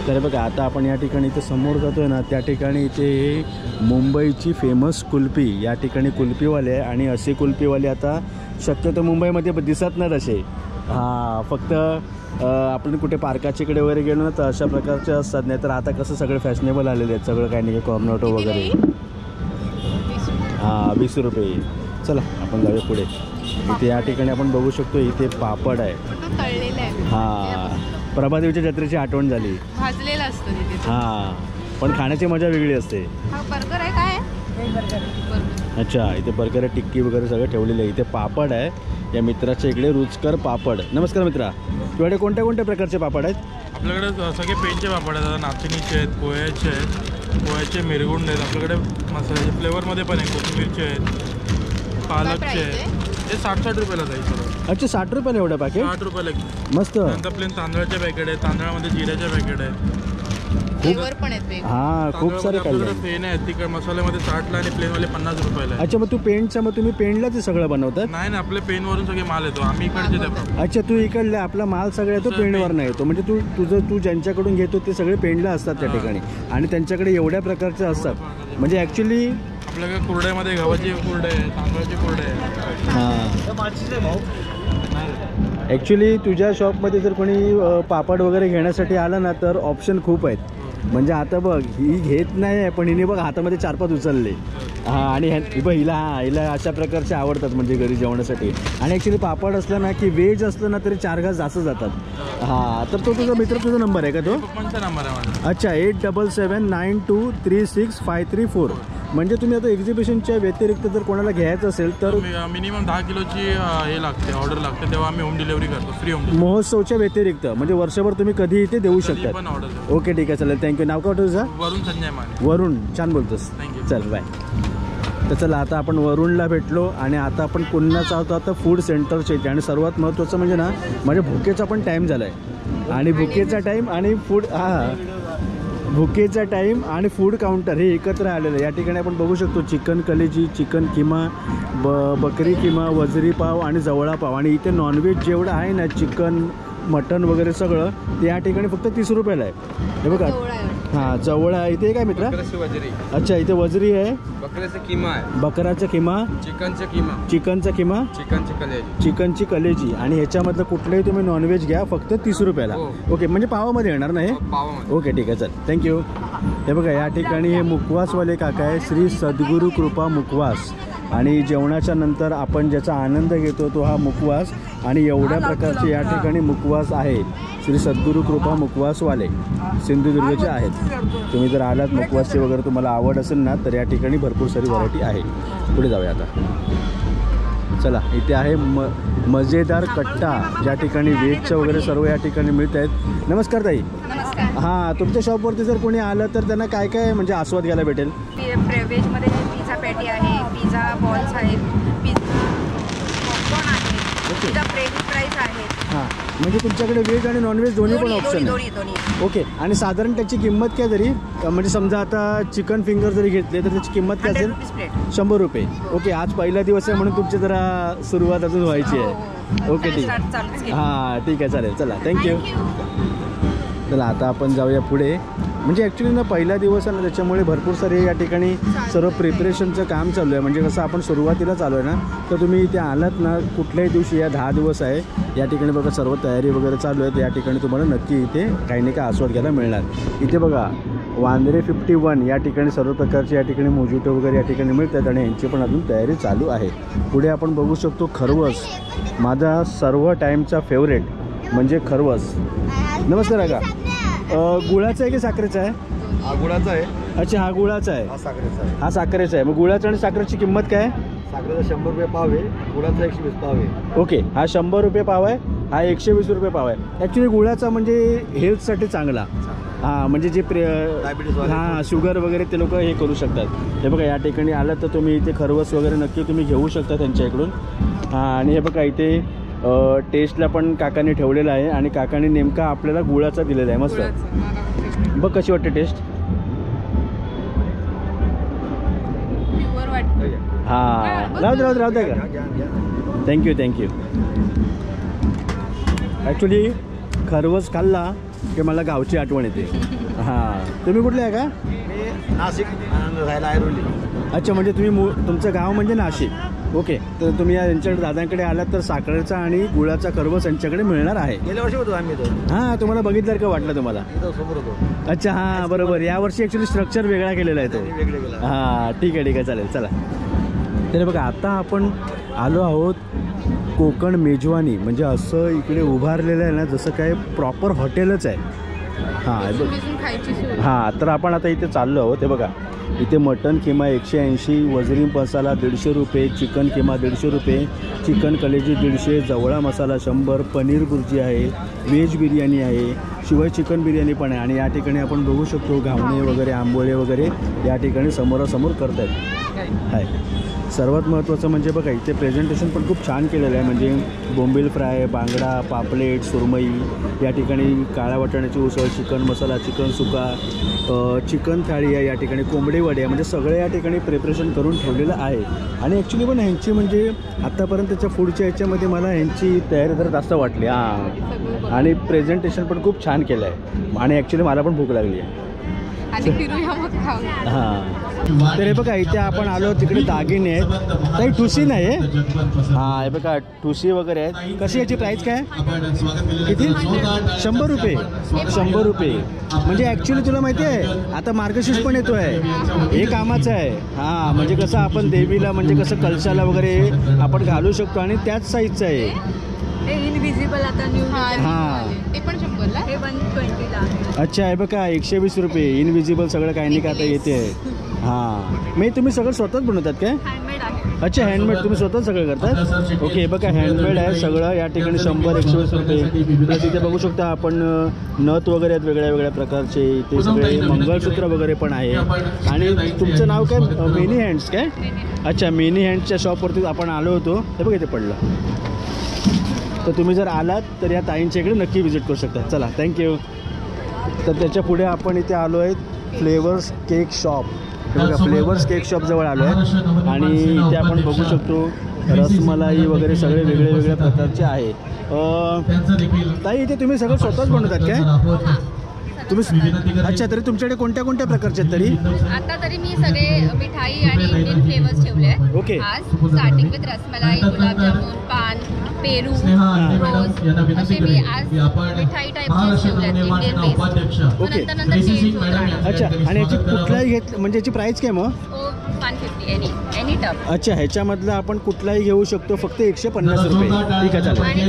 तर बघा आता आपण या ठिकाणी इथे समोर जातो आहे ना, त्या ठिकाणी इथे मुंबईची फेमस कुल्फी, या ठिकाणी कुल्फीवाले आहे. आणि असे कुल्फीवाले आता शक्यतो मुंबईमध्ये दिसत नाहीत असे. हां, फक्त आपण कुठे पार्काच्या इकडे वगैरे गेलो ना तर अशा प्रकारचे असतात. नाही तर आता कसं सगळे फॅशनेबल आलेले आहेत, सगळं काही नाही, कॉर्नोटो वगैरे. हां, 20 रुपये. चला आपण जाऊया पुढे. इथे या ठिकाणी आपण बघू शकतो इथे पापड आहे. हां, प्रभादेवीच्या जत्रेची आठवण झाली. भाजलेलं असतं तिथे. हां, पण खाण्याची मजा वेगळी असते. हा बर्गर आहे काय? बर्गर. अच्छा, इथे बर्गर आहे, टिक्की वगैरे सगळं ठेवलेलं आहे. इथे पापड आहे या मित्राच्या इकडे, रुचकर पापड. नमस्कार मित्रा, तुझ्याकडे कोणत्या कोणत्या प्रकारचे पापड आहेत? आपल्याकडे सगळे पेनचे पापड आहेत, आता नाचणीचे आहेत, पोह्याचे आहेत, पोह्याचे मिरगुंड आहेत, आपल्याकडे मसाल्याचे फ्लेवरमध्ये पण आहे, कोथिंबीरचे आहेत, पालकचे आहेत. हे 60 रुपयाला जाईल सर. अच्छा, 60 रुपयाला एवढं पॅकेट? 60 रुपयाला. मस्त. नंतर प्लेन तांदळाचे पॅकेट आहेत, तांदळामध्ये जिऱ्याचे पॅकेट आहेत. फ्लेवर पण आहेत वेगळे. हां, खूप सारे आपल्याकडे खाल्ले. पेन आहेत, तिकडे मसाल्यामध्ये 60ला आणि प्लेनवाले 50 रुपयाला आहे. अच्छा, मग तुम्ही पेंडला ते सगळं बनवतात? नाही ना, आपल्या पेनवरून सगळे माल येतो, आम्ही इकडचे त्या. अच्छा, तू इकडले आपला माल सगळा येतो पेंडवर नाही येतो, म्हणजे तू ज्यांच्याकडून घेतो ते सगळे पेंडला असतात त्या ठिकाणी. आणि त्यांच्याकडे एवढ्या प्रकारचे असतात, म्हणजे ॲक्च्युली आपल्याकडे कुरड्यामध्ये गव्हाची कुरडे आहे, तांदळाची कुरडे आहे. हां, ॲक्च्युली तुझ्या शॉपमध्ये जर कोणी पापड वगैरे घेण्यासाठी आलं ना तर ऑप्शन खूप आहेत. म्हणजे आता बघ ही घेत नाही आहे, पण हिने बघ हातामध्ये 4-5 उचलले. हां, आणि हिला अशा प्रकारचे आवडतात म्हणजे घरी जेवणासाठी. आणि ॲक्च्युली पापड असलं ना की व्हेज असलं ना तरी 4 घास जास्त जातात. हां, तर तो तुझा मित्र, तुझा नंबर आहे का तो? पप्पांचा नंबर आहे माझा. अच्छा, 8779236534. म्हणजे तुम्ही आता एक्झिबिशनच्या व्यतिरिक्त जर कोणाला घ्यायचं असेल तर मिनिमम 10 किलोची हे लागते, ऑर्डर लागते, तेव्हा आम्ही होम डिलिव्हरी करतो, फ्री होम डिलिव्हरी. महोत्सवच्या व्यतिरिक्त म्हणजे वर्षभर तुम्ही कधी इथे देऊ पण शकता. ऑर्डर. ओके, ठीक आहे, चालेल, थँक्यू. नाव का तुझं? वरून संजय माने. वरुण, छान बोलतोस. थँक्यू. चल, बाय. तर चला आता आपण वरुणला भेटलो आणि आता आपण पुन्हा चालतो आता फूड सेंटरचे. आणि सर्वात महत्त्वाचं म्हणजे ना, माझ्या भुकेचा पण टाईम झाला आहे. आणि भुकेचा टाईम आणि फूड, भुकेचा टाईम आणि फूड काउंटर हे एकत्र आलेलं आहे. या ठिकाणी आपण बघू शकतो चिकन कलेजी, चिकन किमा, बकरी किमा, वजरी पाव आणि जवळा पाव. आणि इथे नॉनव्हेज जेवढं आहे ना, चिकन, मटण वगैरे सगळं ते या ठिकाणी फक्त 30 रुपयाला आहे. हे बघा हां जवळा आहे. इथे काय मित्र? वजरी, अच्छा इथे वजरी आहे, बकऱ्याचा किमा आहे, बकराचा किमा, चिकनचा किमा, चिकनचा किमा, चिकनची कलेजी, चिकनची कलेजी आणि ह्याच्यामधलं कुठलंही तुम्ही नॉनव्हेज घ्या फक्त 30 रुपयाला. ओके म्हणजे पावामध्ये येणार ना हे? पावामध्ये. ओके ठीक आहे चल थँक्यू. हे बघा या ठिकाणी हे मुखवासवाले काका आहे, श्री सद्गुरू कृपा मुखवास. आणि जेवणाच्या नंतर आपण ज्याचा आनंद घेतो तो हा मुखवास. आणि एवढ्या प्रकारचे या ठिकाणी मुखवास आहे. श्री सद्गुरू कृपा मुखवासवाले सिंधुदुर्गचे आहेत. तुम्ही जर आलात मुखवासची वगैरे तुम्हाला आवड असेल ना तर या ठिकाणी भरपूर सारी व्हरायटी आहे. पुढे जाऊया आता. चला इथे आहे मजेदार कट्टा ज्या ठिकाणी व्हेजचं वगैरे सर्व या ठिकाणी मिळत आहेत. नमस्कार ताई. नमस्कार. हां तुमच्या शॉपवरती जर कोणी आलं तर त्यांना काय काय म्हणजे आस्वाद घ्यायला भेटेल? व्हेजमध्ये पिझ्झा पॅटी आहे, पिझ्झा बॉल्स आहेत, पिझ्झा पॉपकॉर्न आहे, पिझ्झा फ्रेंच फ्राईज आहेत. हां म्हणजे तुमच्याकडे व्हेज आणि नॉनव्हेज दोन्ही पण ऑप्शन आहे. दोन्ही. ओके आणि साधारण त्याची किंमत काय तरी म्हणजे समजा आता चिकन फिंगर जरी घेतले तर त्याची किंमत काय असेल? 100 रुपये. ओके आज पहिला दिवस आहे म्हणून तुमची जरा सुरुवात अजून व्हायची आहे. ओके ठीक आहे. हां ठीक आहे चालेल चला थँक्यू. चला आता आपण जाऊया पुढे. म्हणजे ॲक्च्युली ना पहिला दिवस आहे ना त्याच्यामुळे भरपूर सारे या ठिकाणी सर्व प्रिपरेशनचं काम चालू आहे. म्हणजे कसं आपण सुरुवातीला चालू आहे ना तर तुम्ही इथे आलात ना कुठल्याही दिवशी या 10 दिवस आहे या ठिकाणी बघा सर्व तयारी वगैरे चालू आहे. तर या ठिकाणी तुम्हाला नक्की इथे काही नाही का आस्वाद घ्यायला मिळणार. इथे बघा वांद्रे 51 या ठिकाणी सर्व प्रकारचे या ठिकाणी मोजिटो वगैरे या ठिकाणी मिळतात आणि यांची पण अजून तयारी चालू आहे. पुढे आपण बघू शकतो खरवस, माझा सर्व टाईमचा फेवरेट म्हणजे खरवस. नमस्कार का गुळाचा आहे की साखरेचा आहे? हा गुळाचा आहे. अच्छा हा गुळाचा आहे, हा साखरेचा आहे. हा साखरेचा आहे. मग गुळाचा आणि साखरेची किंमत काय? साखरेचा 100 रुपये पाव आहे, गुळाचा 120 पाव आहे. ओके हा 100 रुपये पाव आहे, हा 120 रुपये पाव आहे. ॲक्च्युली गुळाचा म्हणजे हेल्थसाठी चांगला. हां म्हणजे जे हां शुगर वगैरे ते लोक हे करू शकतात. हे बघा या ठिकाणी आलं तर तुम्ही इथे खरवस वगैरे नक्की तुम्ही घेऊ शकता त्यांच्या इकडून. हां आणि हे बघा इथे टेस्टला पण काकाने ठेवलेलं आहे आणि काकाने नेमका आपल्याला गुळाचा दिलेला आहे. मस्त बघ कशी वाटते टेस्ट. हां राहू द्या का. थँक्यू. ॲक्च्युली खरवस खाल्ला की मला गावची आठवण येते. हां तुम्ही कुठले आहे का? मी नाशिक राहायला ऐरोली. अच्छा म्हणजे तुम्ही तुमचं गाव म्हणजे नाशिक. ओके तर तुम्ही यांच्याकडे दादांकडे आलात तर साखरेचा आणि गुळाचा खरवस यांच्याकडे मिळणार आहे. गेल्या वर्षी होतो आम्ही इथं. हां तुम्हाला बघितलं का वाटलं तुम्हाला? इथं समोर होतो. अच्छा हां बरोबर. यावर्षी ॲक्च्युली स्ट्रक्चर वेगळा केलेला आहे तो. वेगळे गेला. हां ठीक आहे चालेल चला. तर बघा आता आपण आलो आहोत कोकण मेजवानी. म्हणजे असं इकडे उभारलेलं आहे ना जसं काय प्रॉपर हॉटेलच आहे. हां तर आपण आता इथे चाललो आहोत. हे बघा इथे मटन किमा 180, वजरी मसाला 150 रुपये, चिकन किमा 150 रुपये, चिकन कलेजी 150, जवळा मसाला 100, पनीर बुर्जी आहे, व्हेज बिर्याणी आहे, शिवाय चिकन बिर्याणी पण आहे. आणि या ठिकाणी आपण बघू शकतो घावणे वगैरे आंबोळे वगैरे या ठिकाणी समोरासमोर करत आहेत. आहे सर्वात महत्त्वाचं म्हणजे बघा इथे प्रेझेंटेशन पण खूप छान केलेलं आहे. म्हणजे बोंबील फ्राय, बांगडा, पापलेट, सुरमई, या ठिकाणी काळ्या वाटाण्याची उसळ, चिकन मसाला, चिकन सुका, चिकन थाळी आहे, या ठिकाणी कोंबडी वडे आहे. म्हणजे सगळं या ठिकाणी प्रिपरेशन करून ठेवलेलं आहे. आणि ॲक्च्युली पण ह्यांची म्हणजे आत्तापर्यंतच्या फूडच्या याच्यामध्ये मला ह्यांची तयारी जरा जास्त वाटली. हां आणि प्रेझेंटेशन पण खूप छान केलं आहे. आणि ॲक्च्युली मला पण भूक लागली आहे. हां तर हे बघा इथे आपण आलो तिकडे दागिने आहेत. काही ठुसी नाही आहे. हां हे बघा ठुसी वगैरे आहेत. कशी याची प्राईस काय किती? 100 रुपये. 100 रुपये म्हणजे ॲक्च्युली तुला माहिती आहे आता मार्गशीर्ष पण येतो आहे. हे कामाचं आहे. हां म्हणजे कसं आपण देवीला म्हणजे कसं कलशाला वगैरे आपण घालू शकतो आणि त्याच साईजचं आहे. इनविजिबल आता न्यू. हां ते पण 100ला, हे 120ला आहे. अच्छा हे बघा 120 रुपये. इनविजिबल सगळं काही नाही का आता येते आहे. हां मी तुम्ही सगळं स्वतःच बनवतात काय? हँडमेड आहे. अच्छा हँडमेड तुम्ही स्वतः सगळं करतात. ओके बघा हँडमेड आहे सगळं. या ठिकाणी 100-120 रुपये. प्लस इथे बघू शकता आपण नथ वगैरे आहेत वेगळ्या वेगळ्या प्रकारचे. ते सगळे मंगळसूत्र वगैरे पण आहे. आणि तुमचं नाव काय? मेनी हँड्स काय? अच्छा मेनी हँड्सच्या शॉपवरती आपण आलो होतो. हे बघा इथे पडलं. तर तुम्ही जर आलात तर या ताईंच्या इकडे नक्की व्हिजिट करू शकता. चला थँक्यू. तर त्याच्या पुढे आपण इथे आलो आहे फ्लेवर्स केक शॉप. बघा फ्लेवर्स केक शॉप जवळ आलो आहे. आणि इथे आपण बघू शकतो रसमलाई वगैरे सगळे वेगळे वेगळ्या प्रकारचे आहे. ताई इथे तुम्ही सगळं स्वतःच बनवतात काय तुम्ही? अच्छा, तरी तुमच्याकडे कोणत्या कोणत्या प्रकारचे आहेत तरी? आता तरी मी सगळे मिठाई आणि इंडियन फ्लेवर्स ठेवले आहेत. ओके. आज स्टार्टिंग विथ रसमलाई, गुलाबजामुन, पान, पेरू, रोज असे मी आज मिठाई टाईपचे ठेवले आहेत इंडियन बेस्ड. ओके. नंतर चेंज होत राहणार. अच्छा, आणि याची कुठलाही म्हणजे याची प्राईस काय मग? 150 एनी टप. अच्छा, ह्याच्यामधलं आपण कुठलाही घेऊ शकतो, फक्त 150 रुपये. ठीक आहे, चालेल. आणि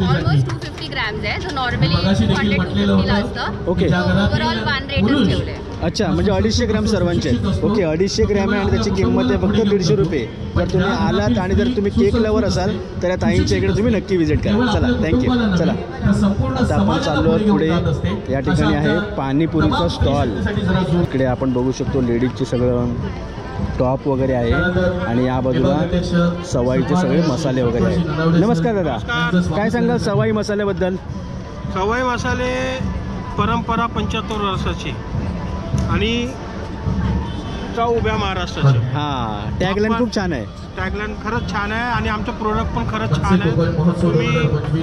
ऑलमोस्ट 250 ग्रॅम्स आहे, जो नॉर्मली 200-250 ला असतं. ओके. ओव्हरऑल 1 रेटच ठेवले. अच्छा, म्हणजे 250 ग्रॅम सर्वांचे. ओके, 250 ग्रॅम आहे आणि त्याची किंमत आहे फक्त 150 रुपये. जर तुम्ही आलात आणि जर तुम्ही केक लवर असाल तर या ताईंच्या इकडे तुम्ही नक्की व्हिजिट करा. चला, थँक्यू. चला, आता आपण चाललो आहोत पुढे. या ठिकाणी आहे पाणीपुरीचा स्टॉल. इकडे आपण बघू शकतो लेडीजचे सगळं टॉप वगैरे आहे आणि या बाजूला सवाईचे सगळे मसाले वगैरे आहे. नमस्कार दादा, काय सांगाल सवाई मसाल्याबद्दल? सवाई मसाले परंपरा 75 वर्षाची आणि उभ्या महाराष्ट्राची. हां, टॅगलाईन खूप छान आहे. टॅगलाईन खरंच छान आहे आणि आमचं प्रोडक्ट पण खरंच छान आहे. तुम्ही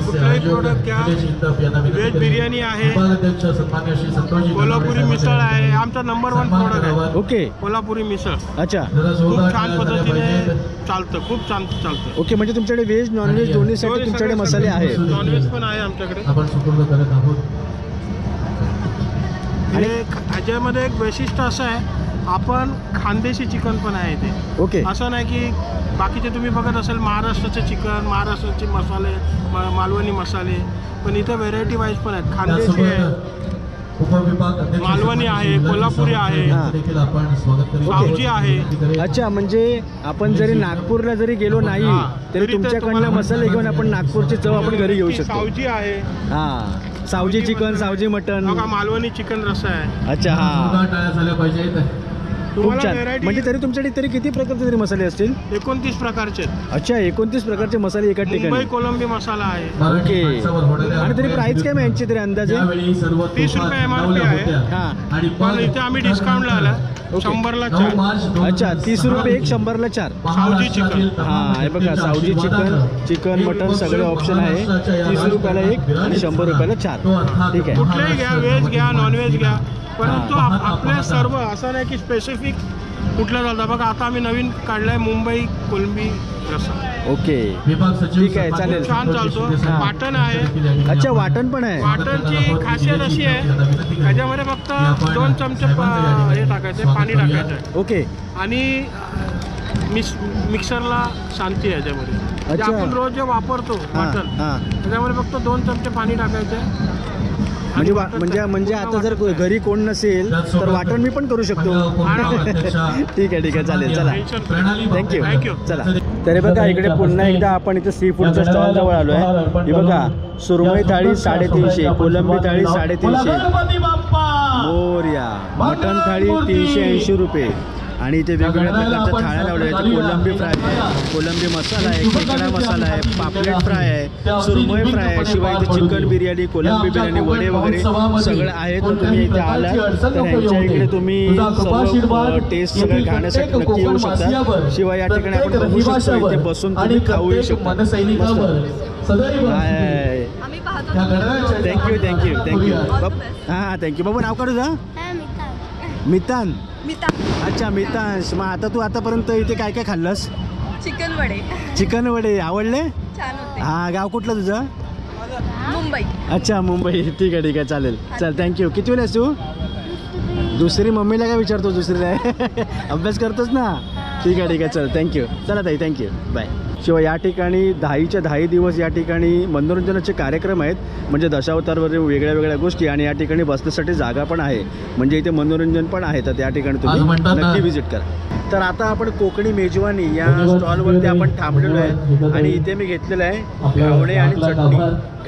कुठलाही प्रोडक्ट घ्या. व्हेज बिर्याणी आहे, कोल्हापुरी मिसळ आहे, आमचा नंबर 1 प्रोडक्ट आहे. ओके, कोल्हापुरी मिसळ. अच्छा, खूप छान पद्धतीने चालतं, खूप छान चालतं. ओके, म्हणजे तुमच्याकडे व्हेज नॉनव्हेज दोन्हीसाठी तुमच्याकडे मसाले आहेत? नॉनव्हेज पण आहे आमच्याकडे. आणि ह्याच्यामध्ये एक वैशिष्ट्य असं आहे, आपण खानदेशी चिकन पण आहे इथे. ओके. असं नाही की बाकीचे तुम्ही बघत असेल महाराष्ट्राचे चिकन, महाराष्ट्राचे मसाले, मालवणी मसाले, पण इथे व्हेरायटी वाईज पण आहेत. खानदेशी आहे, मालवणी आहे, कोल्हापुरी आहे, सावजी आहे. अच्छा, म्हणजे आपण जरी नागपूरला जरी गेलो नाही तरी तुमच्याकडनं मसाले घेऊन आपण नागपूरची चव आपण घरी घेऊ शकतो. सावजी आहे. हां, Saoji chicken, Saoji mutton, Malvani chicken रस्सा आहे. अच्छा, हां, खूप छान. व्हेरायटी म्हणजे तरी तुमच्याकडे तरी किती प्रकारचे तरी मसाले असतील? 29 प्रकारचे. अच्छा, 29 प्रकारचे मसाले एका मुंबई ठिकाणी. कोलंबी मसाला आहे. ओके. आणि तरी प्राइस काय यांची तरी अंदाजे? 30 रुपये MRP आहे. हां, पण इथे आम्ही डिस्काउंटला आला 100ला 4. अच्छा, 30 रुपये 1, 100ला 4. सावजी चिकन. हां, हे बघा, सावजी चिकन मटन सगळे ऑप्शन आहे. 30 रुपयाला 1 आणि 100 रुपयाला 4. ठीक आहे. कुठलेही घ्या, व्हेज घ्या, नॉनव्हेज घ्या, परंतु आपल्या सर्व असं नाही की स्पेसिफिक कुठलं चालतं. बघा, आता आम्ही नवीन काढलाय मुंबई कोलंबी रस्सा. ओके, ठीक आहे, चालेल. छान चालतो. वाटण आहे. अच्छा, वाटण पण आहे. वाटणची खासियत अशी आहे, त्याच्यामध्ये फक्त 2 चमचे हे टाकायचे, पाणी टाकायचं. ओके. आणि मिक्सरला शांती आहे याच्यामध्ये. जे अच्छा. आपण रोज जे वापरतो वाटण, त्याच्यामध्ये फक्त 2 चमचे पाणी टाकायचे. म्हणजे आता जर घरी कोण नसेल तर वाटण मी पण करू शकतो. ठीक आहे, ठीक आहे, चालेल. चला, थँक्यू. चला, तरी बघा, इकडे पुन्हा एकदा आपण इथे सी फूडच्या स्टॉल जवळ आलो आहे. हे बघा, सुरमई थाळी 350, कोलंबी थाळी 350, मोरया, मटन थाळी 380 रुपये. आणि इथे वेगवेगळ्या प्रकारच्या थाळ्या लावल्या आहेत. कोलंबी फ्राय आहे, कोलंबी मसाला आहे, खेकडा मसाला आहे, पापलेट फ्राय आहे, सुरमई फ्राय आहे, शिवाय इथे चिकन बिर्याणी, कोलंबी बिर्याणी, वडे वगैरे सगळं आहे. तर तुम्ही इथे आलात तर ह्यांच्या इकडे तुम्ही सर्व टेस्ट सगळं घेण्यासाठी नक्की येऊ शकता. शिवाय या ठिकाणी आपण बघू शकतो, इथे बसून तुम्ही खाऊही शकता. थँक्यू. हां, थँक्यू. बाबा, नाव काढू जा. मितान. अच्छा, मितांश. मग आता तू आतापर्यंत इथे काय काय खाल्लंस? चिकन वडे आवडले? छान होते. हां, गाव कुठलं तुझं? मुंबई. अच्छा, मुंबई. ठीक आहे, ठीक आहे, चालेल. चल, थँक्यू. किती वेळ आहेस तू? दुसरी मम्मीला काय विचारतो? दुसरीला अभ्यास करतोस ना? ठीक आहे, ठीक आहे, चल, थँक्यू. चला ताई, थँक्यू, बाय. शिवाय या ठिकाणी 10 दिवस या ठिकाणी मनोरंजनाचे कार्यक्रम आहेत. म्हणजे दशावतारवर वेगळ्या वेगळ्या गोष्टी आणि या ठिकाणी बसण्यासाठी जागा पण आहे. म्हणजे इथे मनोरंजन पण आहे. तर त्या ठिकाणी तुम्ही नक्की व्हिजिट करा. तर आता आपण कोकणी मेजवानी या स्टॉलवरती आपण थांबलेलो आहे आणि इथे मी घेतलेलं आहे घावणे आणि चटणी.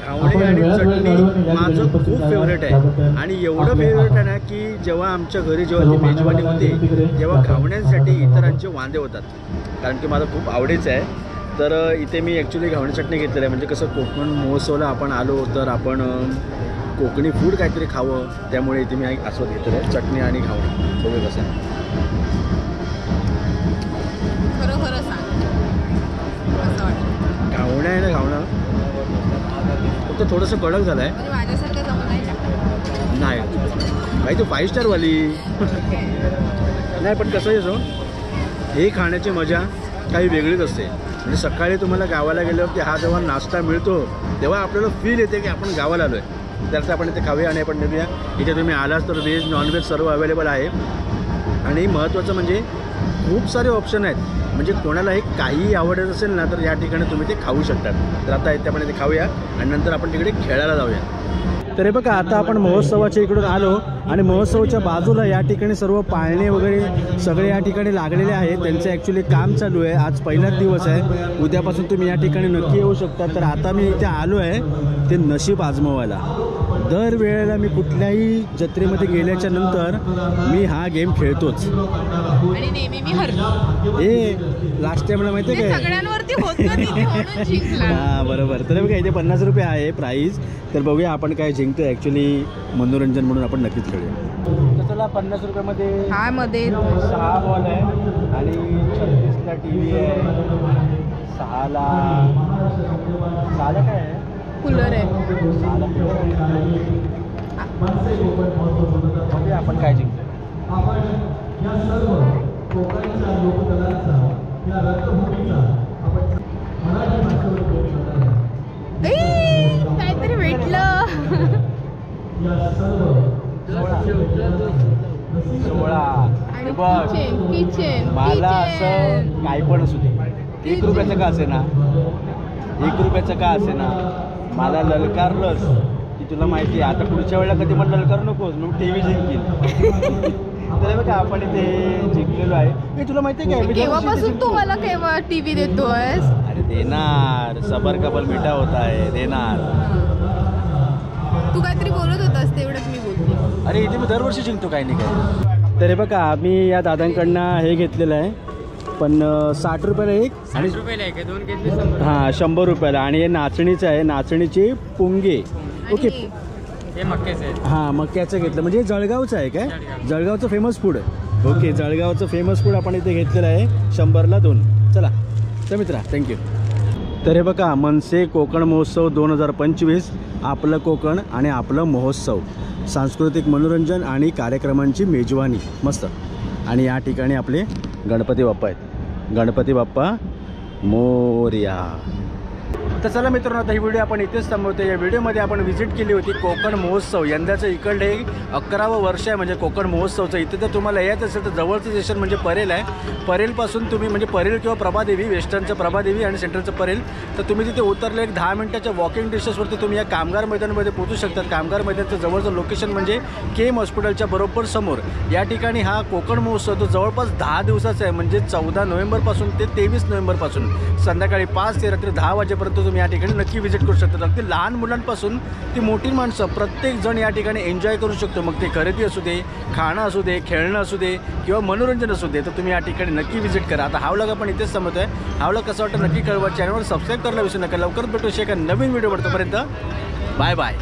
घावणे आणि चटणी माझं खूप फेवरेट आहे आणि एवढं फेवरेट आहे ना की जेव्हा आमच्या घरी जेव्हा ती मेजवानी होते तेव्हा घावण्यांसाठी इतरांचे वांदे होतात. कारण की माझं खूप आवडीचं आहे. तर इथे मी ॲक्च्युली घावणे चटणी घेतलेलं आहे. म्हणजे कसं कोकण महोत्सवाला आपण आलो तर आपण कोकणी फूड काहीतरी खावं, त्यामुळे इथे मी आस्वाद घेतलेलं आहे. चटणी आणि घावणे बघू कसं आहे. घावणं आहे ना, घावणं फक्त थोडंसं कडक झालं आहे. म्हणजे माझ्यासारखं जमत नाही का? नाही भाई, तू 5 स्टारवाली. नाही पण कसं आहे सो, हे खाण्याची मजा काही वेगळीच असते. म्हणजे सकाळी तुम्हाला गावाला गेल्यावर की हा जेव्हा नाश्ता मिळतो तेव्हा आपल्याला फील येते की आपण गावाला आलो आहे. त्याचं आपण इथे खाऊया आणि आपण निघूया. इथे तुम्ही आलाच तर व्हेज नॉनव्हेज सर्व अवेलेबल आहे. आणि महत्त्वाचं म्हणजे खूप सारे ऑप्शन आहेत. म्हणजे कोणाला हे काही आवडत असेल ना तर या ठिकाणी तुम्ही ते खाऊ शकतात. तर आता इथे आपण इथे खाऊया आणि नंतर आपण तिकडे खेळायला जाऊया. तर हे बघा, आता आपण महोत्सवाच्या इकडून आलो आणि महोत्सवाच्या बाजूला या ठिकाणी सर्व पाळणे वगैरे सगळे या ठिकाणी लागलेले आहेत. त्यांचं ॲक्च्युली काम चालू आहे. आज पहिलाच दिवस आहे. उद्यापासून तुम्ही या ठिकाणी नक्की येऊ शकता. तर आता मी इथे आलो आहे ते नशीब आजमावायला. दरवेळेला मी कुठल्याही जत्रेमध्ये गेल्याच्या नंतर मी हा गेम खेळतोच आणि नेहमी मी हरतो. लास्ट टाइमला माहिती आहे काय, सगळ्यांवरती होत म्हणून जिंकला. हां बरोबर. तर बघा इथे 50 रुपये आहे प्राईज. तर बघूया आपण काय जिंकतो. ॲक्च्युली मनोरंजन म्हणून आपण नक्कीच खेळूया. तर चला 50 रुपयामध्ये हा मध्ये 6 बॉल आहे आणि 36ला TV आहे. 6ला काय आहे, कूलर आहे. बघूया आपण काय जिंकतो. काहीतरी भेटलं. 16. आणि बघ किचन मला असं काय पण असू दे, 1 रुपयाचं का असे ना, 1 रुपयाचं का असे ना, मला ललकारलंच की तुला माहिती आहे आता पुढच्या वेळेला कधी मला ललकार नकोस, मग TV जिंकील. तर बघा आपण इथे जिंकलेलो आहे. हे तुला माहिती आहे काय, केव्हापासून तू मला केव्हा TV देतोयस? अरे देणार, सबर कबल मिठा होता आहे, देणार. तू काहीतरी बोलत होतास तेवढंच मी बोलते. अरे इथे मी दरवर्षी जिंकतो काही नाही काय. तर हे बघा मी या दादांकडनं हे घेतलेलं आहे पण 60 रुपयाला एक आणि 60 रुपयाला आहे, 2 घेतले. हां 100 रुपयाला. आणि हे नाचणीचं आहे, नाचणीचे पुंगे. ओके हे मक्याचं आहे. हां मक्याचं घेतलं. म्हणजे जळगावचं आहे काय, जळगावचं फेमस फूड. ओके जळगावचं फेमस फूड आपण इथे घेतलेलं आहे 100ला 2. चला तर मित्रा थँक्यू. तर हे बघा मनसे कोकण महोत्सव 2025, आपलं कोकण आणि आपलं महोत्सव, सांस्कृतिक मनोरंजन आणि कार्यक्रमांची मेजवानी मस्त. आणि या ठिकाणी आपले गणपती बाप्पा आहेत. गणपती बाप्पा मोरया. तर चला मित्रांनो आता ही व्हिडिओ आपण इथेच थांबवतो. या व्हिडिओमध्ये आपण व्हिजिट केली होती कोकण महोत्सव. यंदाचं इकडे 11वं वर्ष आहे म्हणजे कोकण महोत्सवचं. इथे जर तुम्हाला यायचं असेल तर जवळचं स्टेशन म्हणजे परेल आहे. परेलपासून तुम्ही म्हणजे परेल किंवा प्रभादेवी, वेस्टर्नचं प्रभादेवी आणि सेंट्रलचं परेल, तर तुम्ही तिथे उतरले एक 10 मिनिटाच्या वॉकिंग डिस्टन्सवरती तुम्ही या कामगार मैदानामध्ये पोहोचू शकतात. कामगार मैदानाचं जवळचं लोकेशन म्हणजे KM हॉस्पिटलच्या बरोबर समोर. या ठिकाणी हा कोकण महोत्सव तो जवळपास 10 दिवसाचा आहे. म्हणजे 14 नोव्हेंबरपासून ते 23 नोव्हेंबरपासून संध्याकाळी 5 ते रात्री 10 वाजेपर्यंत तुम्ही या ठिकाणी नक्की व्हिजिट करू शकता. अगदी लहान मुलांपासून ती मोठी माणसं प्रत्येक जण या ठिकाणी एन्जॉय करू शकतो. मग ते खरेदी असू दे, खाणं असू दे, खेळणं असू दे किंवा मनोरंजन असू दे, तर तुम्ही या ठिकाणी नक्की व्हिजिट करा. आता हा व्लॉग आपण इथेच संपवतोय. हा व्लॉग कसं वाटतं नक्की कळवा. चॅनलवर सबस्क्राईब करायला विसरू नका. लवकरच भेटू एका नवीन व्हिडिओ. तोपर्यंत बाय बाय.